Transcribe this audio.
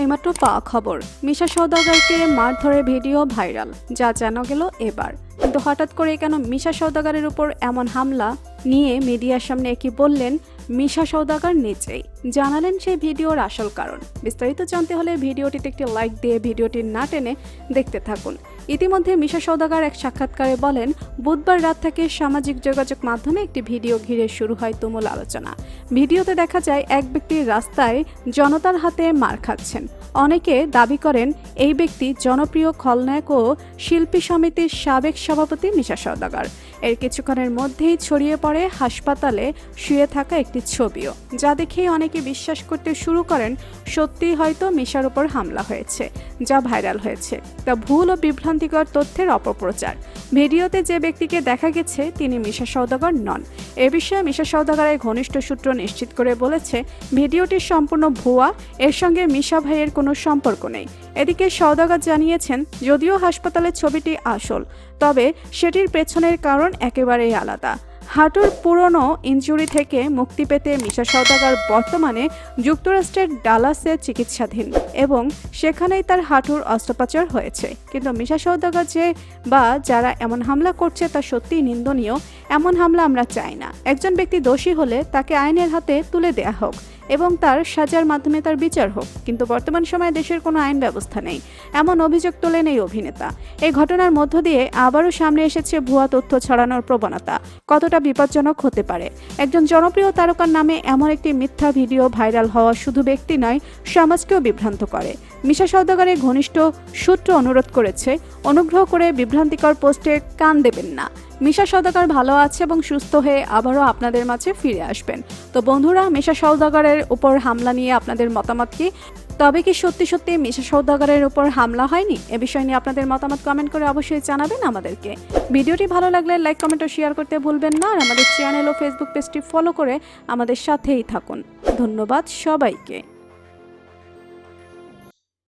এইমাত্র পাওয়া খবর, মিশা সওদাগরকে মারধরের ভিডিও ভাইরাল, যা জানা গেল এবার। কিন্তু হঠাৎ করে কেন মিশা সওদাগরের উপর এমন হামলা নিয়ে মিডিয়ার সামনে কি বললেন মিশা সওদাগর নিজেই, জানালেন সেই ভিডিওর আসল কারণ। বিস্তারিত জানতে হলে ভিডিওটিতে একটি লাইক দিয়ে ভিডিওটি না টেনে দেখতে থাকুন। ইতিমধ্যে মিশা সওদাগর এক সাক্ষাৎকারে বলেন, বুধবার রাত থেকে সামাজিক যোগাযোগ মাধ্যমে একটি ভিডিও ঘিরে শুরু হয় তুমুল আলোচনা। ভিডিওতে দেখা যায় এক ব্যক্তি রাস্তায় জনতার হাতে মার খাচ্ছেন। অনেকে দাবি করেন এই ব্যক্তি জনপ্রিয় খলনায়ক ও শিল্পী সমিতির সাবেক সভাপতি মিশা সওদাগর। এর কিছুক্ষণের মধ্যেই ছড়িয়ে পড়ে হাসপাতালে শুয়ে থাকা একটি ছবিও, যা দেখেই অনেকে বিশ্বাস করতে শুরু করেন সত্যিই হয়তো মিশার উপর হামলা হয়েছে, যা ভাইরাল হয়েছে তা ভুল ও বিভ্রান্তিকর তথ্যের অপপ্রচার। ভিডিওতে যে ব্যক্তিকে দেখা গেছে তিনি মিশা সওদাগর নন। এ বিষয়ে মিশা সওদাগরের ঘনিষ্ঠ সূত্র নিশ্চিত করে বলেছে, ভিডিওটি সম্পূর্ণ ভুয়া, এর সঙ্গে মিশা ভাইয়ের কোনো সম্পর্ক নেই। এদিকে সওদাগর জানিয়েছেন, যদিও হাসপাতালের ছবিটি আসল, তবে সেটির পেছনের কারণ একেবারেই আলাদা। হাঁটুর পুরনো ইনজুরি থেকে মুক্তি পেতে মিশা সওদাগর বর্তমানে যুক্তরাষ্ট্রের ডালাসে চিকিৎসাধীন এবং সেখানেই তার হাঁটুর অস্ত্রোপচার হয়েছে। কিন্তু মিশা সওদাগর যারা এমন হামলা করছে তা সত্যিই নিন্দনীয়। এমন হামলা আমরা চাই না। একজন ব্যক্তি দোষী হলে তাকে আইনের হাতে তুলে দেয়া হোক এবং তার সাজার মাধ্যমে তার বিচার হোক, কিন্তু বর্তমান সময়ে দেশের কোনো আইন ব্যবস্থা নেই, এমন অভিযোগ তোলেন এই অভিনেতা। এই ঘটনার মধ্য দিয়ে আবারও সামনে এসেছে ভুয়া তথ্য ছড়ানোর প্রবণতা কতটা বিপজ্জনক হতে পারে। একজন জনপ্রিয় তারকার নামে এমন একটি মিথ্যা ভিডিও ভাইরাল হওয়া শুধু ব্যক্তি নয়, সমাজকেও বিভ্রান্ত করে। মিশা সওদাগরের ঘনিষ্ঠ সূত্র অনুরোধ করেছে, অনুগ্রহ করে বিভ্রান্তিকর পোস্টে কান দেবেন না। মিশা সওদাগর ভালো আছে এবং সুস্থ হয়ে আবারও আপনাদের মাঝে ফিরে আসবেন। তো বন্ধুরা, মিশা সওদাগরের উপর হামলা নিয়ে আপনাদের মতামত কি? তবে কি সত্যি সত্যি মিশা সওদাগরের উপর হামলা হয়নি? এ বিষয় নিয়ে আপনাদের মতামত কমেন্ট করে অবশ্যই জানাবেন আমাদেরকে। ভিডিওটি ভালো লাগলে লাইক, কমেন্ট ও শেয়ার করতে ভুলবেন না। আর আমাদের চ্যানেল ও ফেসবুক পেজটি ফলো করে আমাদের সাথেই থাকুন। ধন্যবাদ সবাইকে।